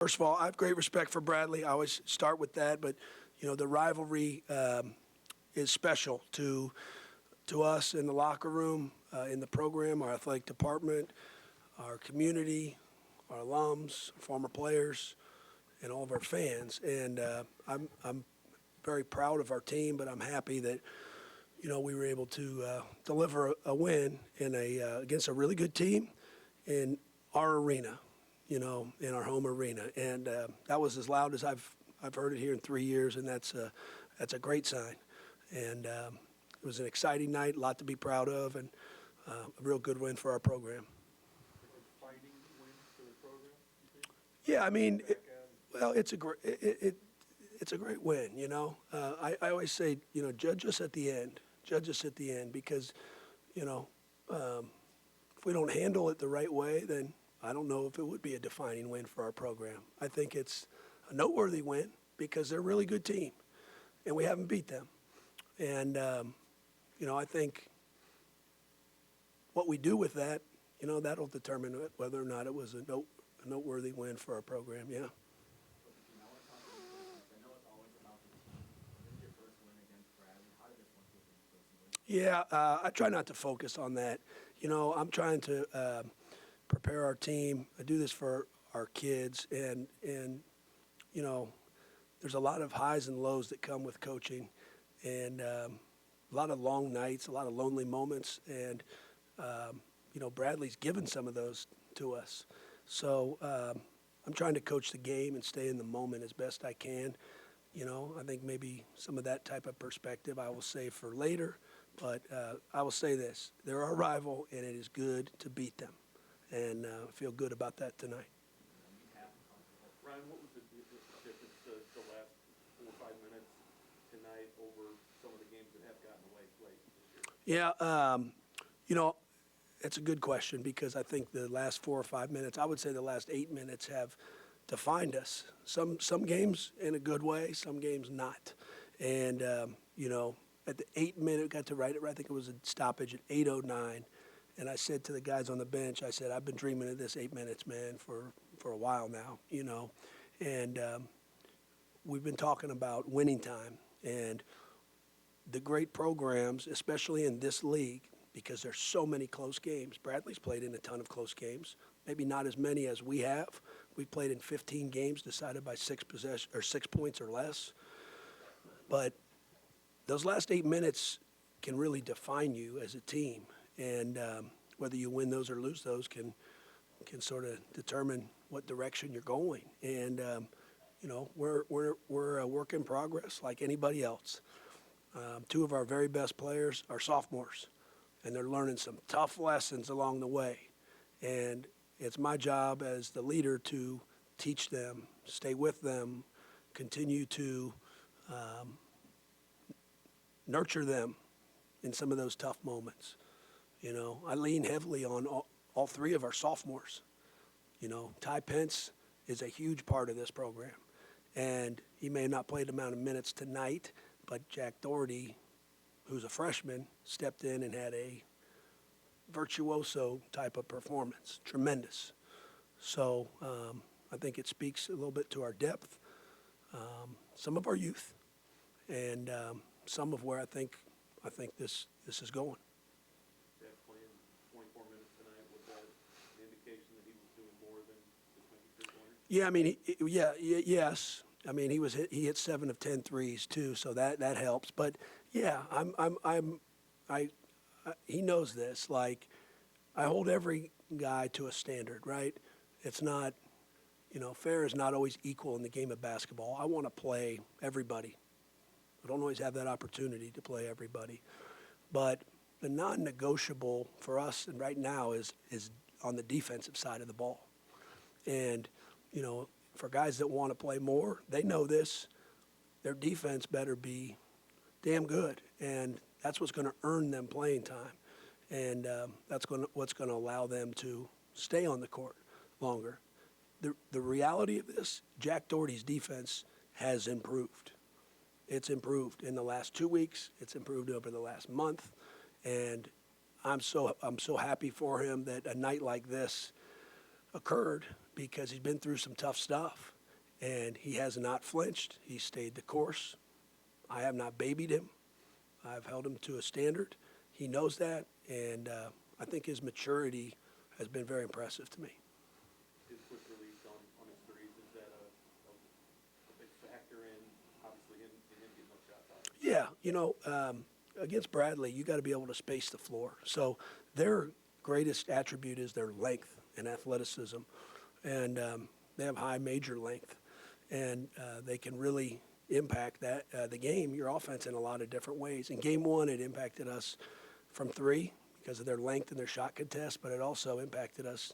First of all, I have great respect for Bradley. I always start with that, but the rivalry is special to us in the locker room, in the program, our athletic department, our community, our alums, former players, and all of our fans. And I'm very proud of our team, but I'm happy that we were able to deliver a win against a really good team in our arena. In our home arena, and that was as loud as I've heard it here in 3 years, and that's a great sign. And it was an exciting night, a lot to be proud of, and a real good win for our program. Fighting win for the program, you think? Yeah, I mean, it's a great win. I always say, judge us at the end. Judge us at the end, because if we don't handle it the right way, then I don't know if it would be a defining win for our program. I think it's a noteworthy win because they're a really good team, and we haven't beat them. And, I think what we do with that, that'll determine whether or not it was a noteworthy win for our program, yeah. Yeah, I try not to focus on that. I'm trying to prepare our team. I do this for our kids, and there's a lot of highs and lows that come with coaching, and a lot of long nights, a lot of lonely moments, and Bradley's given some of those to us. So I'm trying to coach the game and stay in the moment as best I can. I think maybe some of that type of perspective I will save for later, but I will say this: they're our rival, and it is good to beat them. And feel good about that tonight. Ryan, what was the difference the last 4 or 5 minutes tonight over some of the games that have gotten away late this year? Yeah, it's a good question, because I think the last 4 or 5 minutes, I would say the last 8 minutes, have defined us. Some games in a good way, some games not. And, at the 8-minute, got to right, I think it was a stoppage at 8:09. And I said to the guys on the bench, I said, I've been dreaming of this 8 minutes, man, for a while now, And we've been talking about winning time. And the great programs, especially in this league, because there's so many close games. Bradley's played in a ton of close games, maybe not as many as we have. We've played in 15 games decided by 6 points or less. But those last 8 minutes can really define you as a team. And whether you win those or lose those can sort of determine what direction you're going. And we're a work in progress like anybody else. 2 of our very best players are sophomores, and they're learning some tough lessons along the way. And it's my job as the leader to teach them, stay with them, continue to nurture them in some of those tough moments. I lean heavily on all 3 of our sophomores. Ty Pence is a huge part of this program. And he may have not played the amount of minutes tonight, but Jack Daugherty, who's a freshman, stepped in and had a virtuoso type of performance. Tremendous. So I think it speaks a little bit to our depth, some of our youth, and some of where I think this is going. Yeah, I mean, yes. I mean, he hit 7 of 10 threes too, so that helps. But yeah, he knows this. Like, I hold every guy to a standard, right? It's not, fair is not always equal in the game of basketball. I want to play everybody. I don't always have that opportunity to play everybody, but the non-negotiable for us and right now is on the defensive side of the ball, and. For guys that want to play more, they know this. Their defense better be damn good, and that's what's going to earn them playing time, and that's what's going to allow them to stay on the court longer. The reality of this, Jack Daugherty's defense has improved. It's improved in the last 2 weeks. It's improved over the last month, and I'm so happy for him that a night like this occurred, because he's been through some tough stuff, and he has not flinched. He stayed the course. I have not babied him. I've held him to a standard. He knows that, and I think his maturity has been very impressive to me. His quick release on his threes, is that a big factor in, obviously, him getting those shots out? Yeah, against Bradley, you got to be able to space the floor. So their greatest attribute is their length and athleticism, and they have high major length, and they can really impact the game, your offense, in a lot of different ways. In game one, it impacted us from three because of their length and their shot contest, but it also impacted us,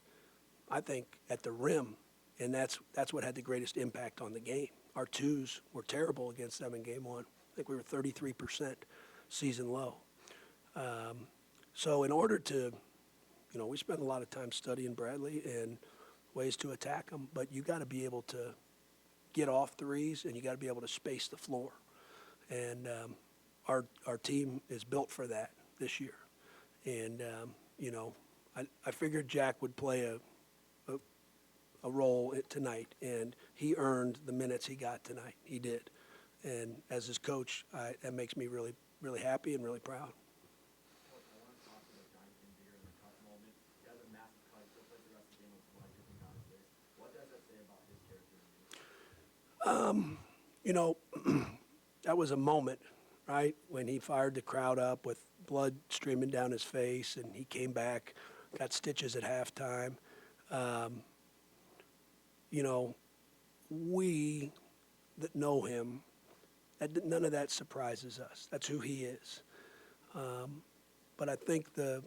I think, at the rim, and that's what had the greatest impact on the game. Our twos were terrible against them in game one. I think we were 33% season low. So in order to, we spent a lot of time studying Bradley and ways to attack him, but you got to be able to get off threes, and you got to be able to space the floor. And our team is built for that this year. And, I figured Jack would play a role tonight, and he earned the minutes he got tonight. He did. And as his coach, that makes me really, really happy and really proud. I want to talk about Kinziger in the cut moment. He has a massive cut. He still plays the rest of the game with blood dripping down his face. What does that say about his character? That was a moment, right, when he fired the crowd up with blood streaming down his face, and he came back, got stitches at halftime. We that know him, none of that surprises us. That's who he is. But I think the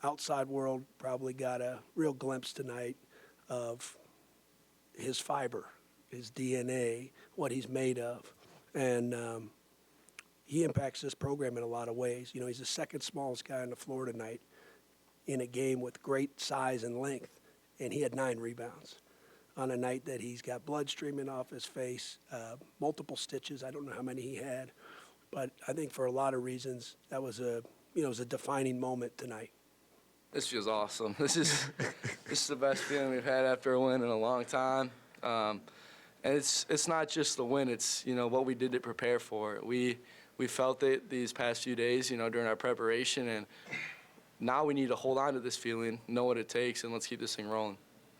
outside world probably got a real glimpse tonight of his fiber, his DNA, what he's made of. And he impacts this program in a lot of ways. He's the second smallest guy on the floor tonight in a game with great size and length, and he had 9 rebounds on a night that he's got blood streaming off his face, multiple stitches. I don't know how many he had, but I think for a lot of reasons that was it was a defining moment tonight. This feels awesome. This is the best feeling we've had after a win in a long time. And it's not just the win, it's what we did to prepare for it. We felt it these past few days, during our preparation, and now we need to hold on to this feeling, know what it takes, and let's keep this thing rolling.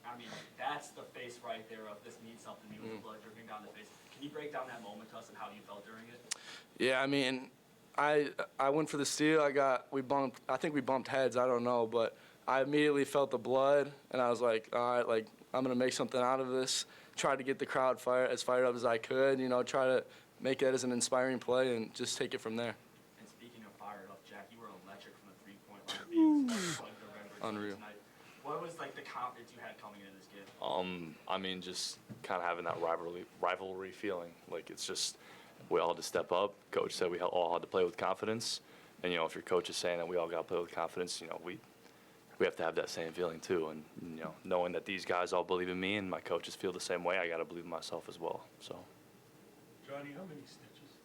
I mean, that's the face right there of this needs something new with the blood dripping down the face. Can you break down that moment to us and how you felt during it? Yeah, I mean, I went for the steal. I think we bumped heads, I don't know, but I immediately felt the blood, and I was like, all right, I'm going to make something out of this. Tried to get the crowd as fired up as I could, try to make it as an inspiring play and just take it from there. And speaking of fired up, Jack, you were electric from the three-point line, like the Redbirds Unreal. tonight. What was the confidence you had coming into this game? I mean, just kind of having that rivalry feeling. Like, it's just, we all had to step up. Coach said we all had to play with confidence. And, if your coach is saying that we all got to play with confidence, we have to have that same feeling too. And, knowing that these guys all believe in me and my coaches feel the same way, I got to believe in myself as well. So. Johnny, how many stitches?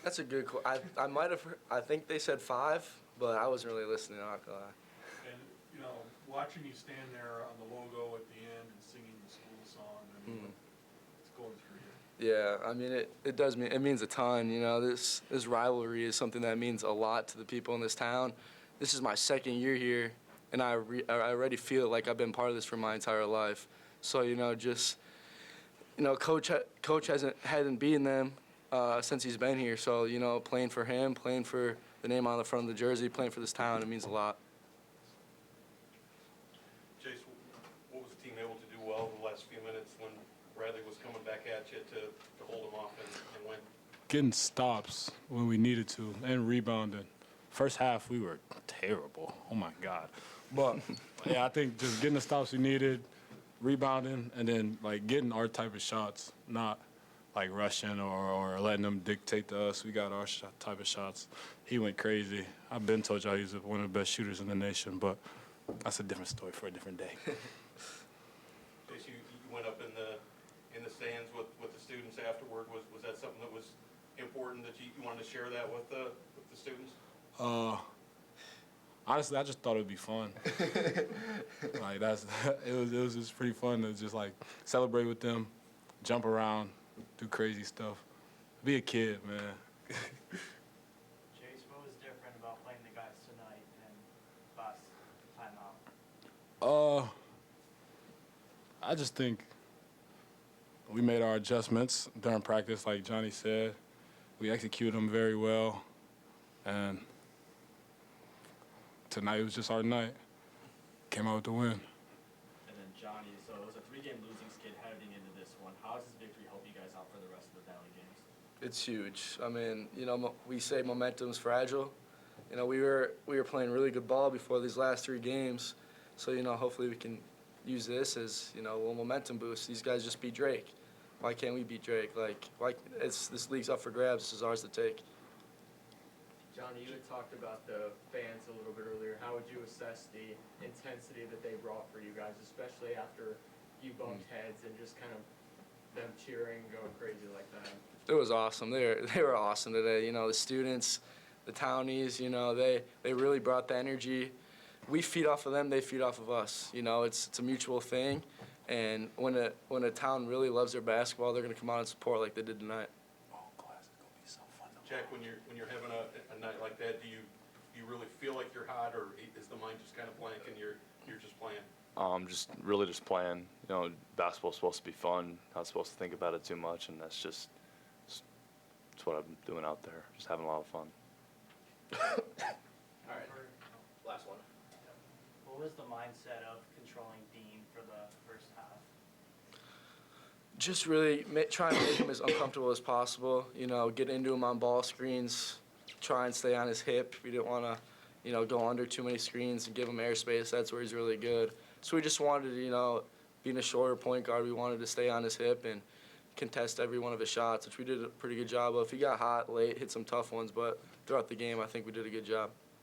That's a good question. I think they said 5, but I wasn't really listening, I'm not going to lie. And, watching you stand there on the logo at the end and singing the school song, it's going through you. Yeah, I mean, it does mean, it means a ton, this rivalry is something that means a lot to the people in this town. This is my second year here, and I already feel like I've been part of this for my entire life. So, Coach hadn't beaten them since he's been here. So, playing for him, playing for the name on the front of the jersey, playing for this town, it means a lot. Jace, what was the team able to do well in the last few minutes when Bradley was coming back at you to hold him off and win? Getting stops when we needed to and rebounding. First half, we were terrible. Oh, my God. But, yeah, I think just getting the stops we needed, rebounding, and then, getting our type of shots, not, rushing or letting them dictate to us. We got our type of shots. He went crazy. I've been told y'all he's one of the best shooters in the nation, but that's a different story for a different day. Jace, you went up in the stands with the students afterward. Was that something that was important that you wanted to share that with the students? honestly, I just thought it would be fun. Like it was just pretty fun to just like celebrate with them, jump around, do crazy stuff, be a kid, man. Chase, what was different about playing the guys tonight and last time out? I just think we made our adjustments during practice, like Johnny said. We executed them very well, and tonight was just our night. Came out with the win. And then Johnny, so it was a 3-game losing skid heading into this one. How does this victory help you guys out for the rest of the Valley games? It's huge. I mean, you know, we say momentum's fragile. You know, we were playing really good ball before these last 3 games, so you know, hopefully we can use this as, you know, a little momentum boost. These guys just beat Drake. Why can't we beat Drake? Like, this league's up for grabs. This is ours to take. Johnny, you had talked about the fans a little bit earlier. How would you assess the intensity that they brought for you guys, especially after you bumped heads and just kind of them cheering, going crazy like that? It was awesome. They were awesome today. You know, the students, the townies, you know, they really brought the energy. We feed off of them, they feed off of us. You know, it's a mutual thing. And when a town really loves their basketball, they're going to come out and support like they did tonight. Jack, when you're having a night like that, do you really feel like you're hot, or is the mind just kind of blank and you're just playing? Just playing. You know, basketball's supposed to be fun. Not supposed to think about it too much, and that's what I'm doing out there. Just having a lot of fun. All right, last one. What was the mindset of controlling Dean for the first half? Just really try and make him as uncomfortable as possible. You know, get into him on ball screens, try and stay on his hip. We didn't want to, you know, go under too many screens and give him airspace. That's where he's really good. So we just wanted to, you know, being a shorter point guard, we wanted to stay on his hip and contest every one of his shots, which we did a pretty good job of. He got hot late, hit some tough ones, but throughout the game, I think we did a good job.